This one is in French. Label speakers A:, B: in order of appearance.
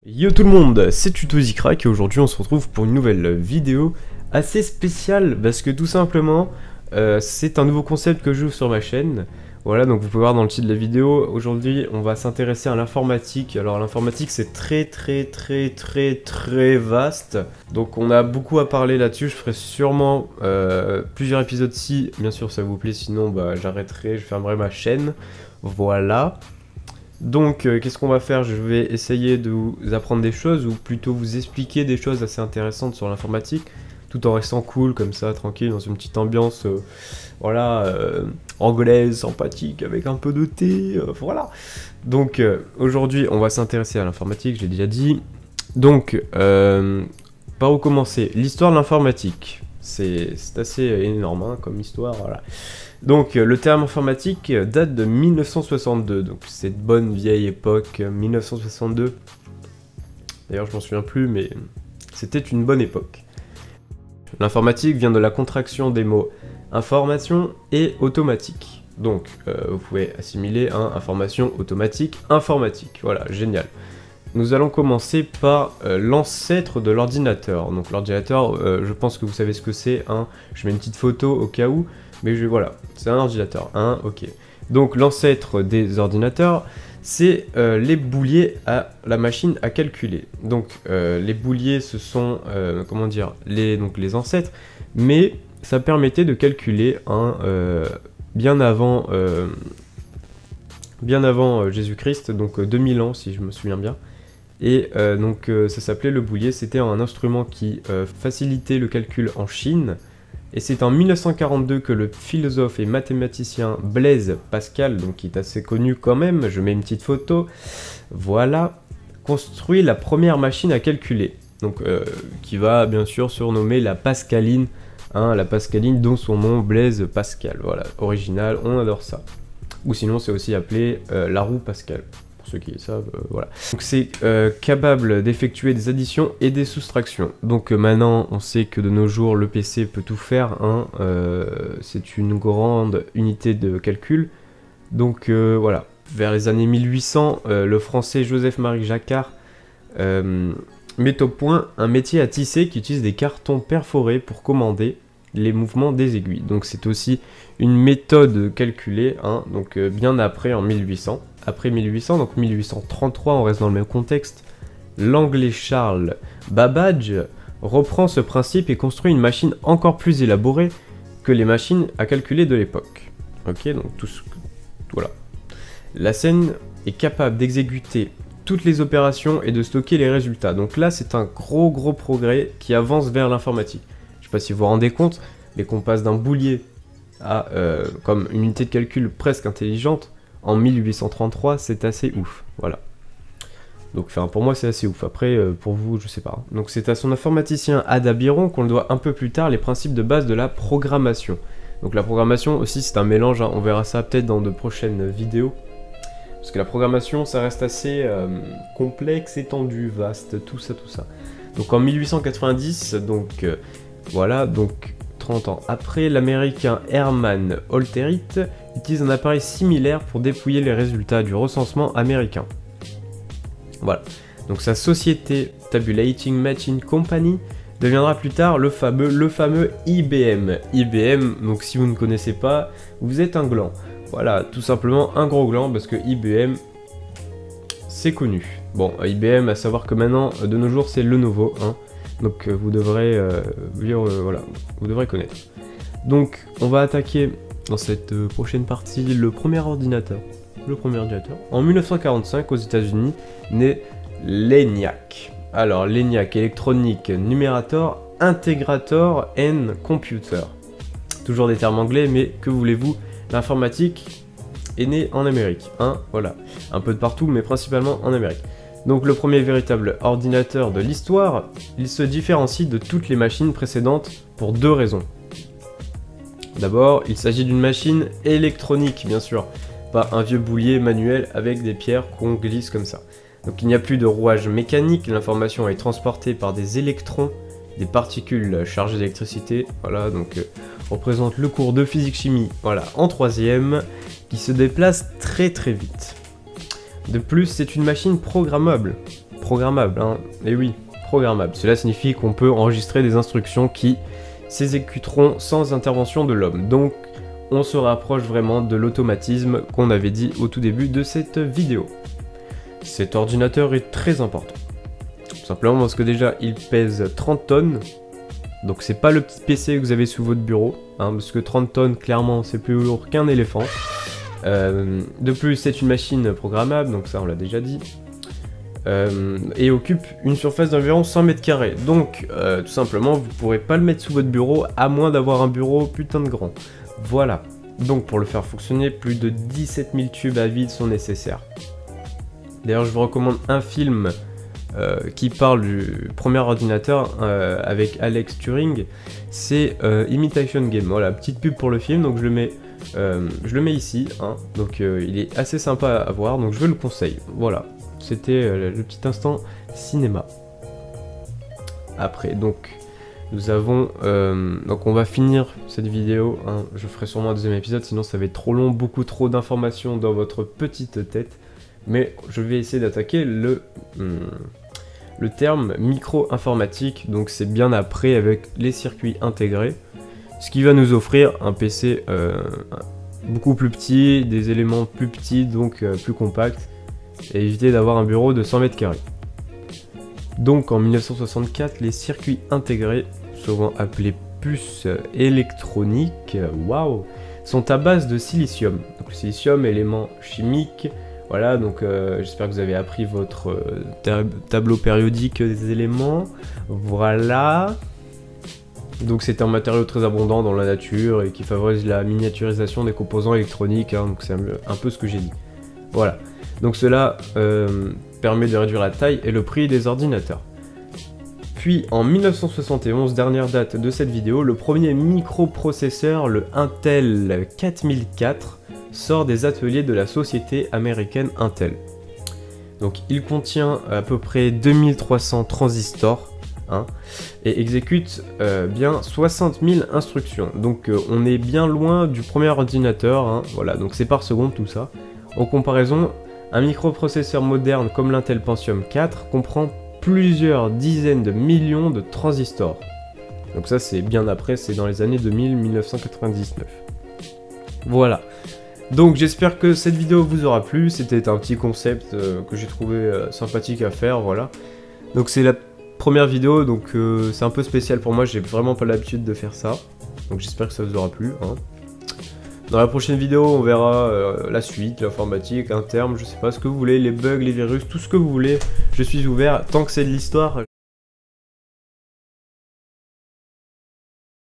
A: Yo tout le monde, c'est TutoEasyCrack et aujourd'hui on se retrouve pour une nouvelle vidéo assez spéciale parce que tout simplement c'est un nouveau concept que j'ouvre sur ma chaîne. Voilà, donc vous pouvez voir dans le titre de la vidéo, aujourd'hui on va s'intéresser à l'informatique. Alors l'informatique c'est très vaste, donc on a beaucoup à parler là-dessus. Je ferai sûrement plusieurs épisodes si bien sûr ça vous plaît, sinon bah, j'arrêterai, je fermerai ma chaîne. Voilà. Donc, qu'est-ce qu'on va faire? Je vais essayer de vous apprendre des choses, ou plutôt vous expliquer des choses assez intéressantes sur l'informatique, tout en restant cool, comme ça, tranquille, dans une petite ambiance, voilà, anglaise, sympathique, avec un peu de thé, voilà. Donc, aujourd'hui, on va s'intéresser à l'informatique, j'ai déjà dit. Donc, par où commencer? L'histoire de l'informatique. C'est assez énorme, hein, comme histoire, voilà. Donc le terme informatique date de 1962, donc cette bonne vieille époque, 1962. D'ailleurs je m'en souviens plus, mais c'était une bonne époque. L'informatique vient de la contraction des mots information et automatique. Donc vous pouvez assimiler information, automatique, informatique. Voilà, génial. Nous allons commencer par l'ancêtre de l'ordinateur. Donc l'ordinateur, je pense que vous savez ce que c'est. Je mets une petite photo au cas où. Mais voilà, c'est un ordinateur, ok. Donc l'ancêtre des ordinateurs, c'est les bouliers à la machine à calculer. Donc les bouliers, ce sont, comment dire, les ancêtres, mais ça permettait de calculer bien avant Jésus-Christ, donc 2000 ans si je me souviens bien. Et donc ça s'appelait le boulier, c'était un instrument qui facilitait le calcul en Chine. Et c'est en 1942 que le philosophe et mathématicien Blaise Pascal, donc qui est assez connu quand même, je mets une petite photo, voilà, construit la première machine à calculer. Donc qui va bien sûr surnommer la Pascaline, la Pascaline dont son nom Blaise Pascal, voilà, original, on adore ça. Ou sinon c'est aussi appelé la roue Pascal. Ceux qui le savent, voilà. Donc c'est capable d'effectuer des additions et des soustractions. Donc maintenant, on sait que de nos jours, le PC peut tout faire. C'est une grande unité de calcul. Donc voilà, vers les années 1800, le français Joseph-Marie Jacquard met au point un métier à tisser qui utilise des cartons perforés pour commander les mouvements des aiguilles. Donc c'est aussi une méthode calculée, donc bien après en 1800. Après 1800, donc 1833, on reste dans le même contexte, l'anglais Charles Babbage reprend ce principe et construit une machine encore plus élaborée que les machines à calculer de l'époque. Ok, donc voilà. La scène est capable d'exécuter toutes les opérations et de stocker les résultats. Donc là, c'est un gros progrès qui avance vers l'informatique. Je sais pas si vous vous rendez compte, mais qu'on passe d'un boulier à comme une unité de calcul presque intelligente, en 1833, c'est assez ouf, voilà. Donc pour moi c'est assez ouf, après pour vous je sais pas. Donc c'est à son informaticien Ada Byron qu'on doit un peu plus tard les principes de base de la programmation. Donc la programmation aussi c'est un mélange, on verra ça peut-être dans de prochaines vidéos. Parce que la programmation ça reste assez complexe, étendu, vaste, tout ça. Donc en 1890, donc voilà, donc 30 ans après, l'américain Herman Holterite utilise un appareil similaire pour dépouiller les résultats du recensement américain. Voilà. Donc sa société Tabulating Machine Company deviendra plus tard le fameux IBM. IBM, donc si vous ne connaissez pas, vous êtes un gland. Voilà, tout simplement un gros gland parce que IBM, c'est connu. Bon, IBM, à savoir que maintenant, de nos jours, c'est Lenovo, donc vous devrez voilà, vous devrez connaître. Donc on va attaquer dans cette prochaine partie le premier ordinateur. En 1945 aux États-Unis naît l'ENIAC. Alors l'ENIAC, Electronic Numerator Integrator and Computer. Toujours des termes anglais, mais que voulez-vous, l'informatique est née en Amérique. Voilà, un peu de partout, mais principalement en Amérique. Donc le premier véritable ordinateur de l'histoire, il se différencie de toutes les machines précédentes pour deux raisons. D'abord, il s'agit d'une machine électronique, bien sûr, pas un vieux boulier manuel avec des pierres qu'on glisse comme ça. Donc il n'y a plus de rouage mécanique, l'information est transportée par des électrons, des particules chargées d'électricité, voilà, donc représente le cours de physique-chimie, voilà, en troisième, qui se déplace très vite. De plus, c'est une machine programmable. programmable, hein. Et oui, programmable. Cela signifie qu'on peut enregistrer des instructions qui s'exécuteront sans intervention de l'homme. Donc, on se rapproche vraiment de l'automatisme qu'on avait dit au tout début de cette vidéo. Cet ordinateur est très important. Tout simplement parce que déjà, il pèse 30 tonnes. Donc c'est pas le petit PC que vous avez sous votre bureau, hein, parce que 30 tonnes, clairement, c'est plus lourd qu'un éléphant. De plus, c'est une machine programmable, donc ça on l'a déjà dit. Et occupe une surface d'environ 100 mètres carrés. Donc, tout simplement, vous pourrez pas le mettre sous votre bureau, à moins d'avoir un bureau putain de grand. Voilà. Donc pour le faire fonctionner, plus de 17 000 tubes à vide sont nécessaires. D'ailleurs, je vous recommande un film qui parle du premier ordinateur avec Alex Turing, c'est Imitation Game. Voilà, petite pub pour le film, donc je le mets ici, hein. Donc il est assez sympa à voir, donc je le conseille. Voilà, c'était le petit instant cinéma. Après, donc nous avons, donc on va finir cette vidéo, hein. Je ferai sûrement un deuxième épisode, sinon ça va être trop long, beaucoup trop d'informations dans votre petite tête. Mais je vais essayer d'attaquer le terme micro-informatique, donc c'est bien après avec les circuits intégrés, ce qui va nous offrir un PC beaucoup plus petit, des éléments plus petits, donc plus compacts, et éviter d'avoir un bureau de 100 mètres carrés. Donc en 1964, les circuits intégrés, souvent appelés puces électroniques, waouh, sont à base de silicium. Donc le silicium, élément chimique. Voilà, donc j'espère que vous avez appris votre tableau périodique des éléments. Voilà. Donc c'est un matériau très abondant dans la nature et qui favorise la miniaturisation des composants électroniques, hein, donc c'est un peu ce que j'ai dit. Voilà. Donc cela permet de réduire la taille et le prix des ordinateurs. Puis en 1971, dernière date de cette vidéo, le premier microprocesseur, le Intel 4004, sort des ateliers de la société américaine Intel. Donc il contient à peu près 2300 transistors, hein, et exécute bien 60 000 instructions. Donc on est bien loin du premier ordinateur, hein, voilà, donc c'est par seconde tout ça. En comparaison, un microprocesseur moderne comme l'Intel Pentium 4 comprend plusieurs dizaines de millions de transistors. Donc ça c'est bien après, c'est dans les années 2000-1999. Voilà. Donc j'espère que cette vidéo vous aura plu, c'était un petit concept que j'ai trouvé sympathique à faire, voilà. Donc c'est la première vidéo, donc c'est un peu spécial pour moi, j'ai vraiment pas l'habitude de faire ça. Donc j'espère que ça vous aura plu, hein. Dans la prochaine vidéo, on verra la suite, l'informatique, un terme, je sais pas ce que vous voulez, les bugs, les virus, tout ce que vous voulez. Je suis ouvert, tant que c'est de l'histoire.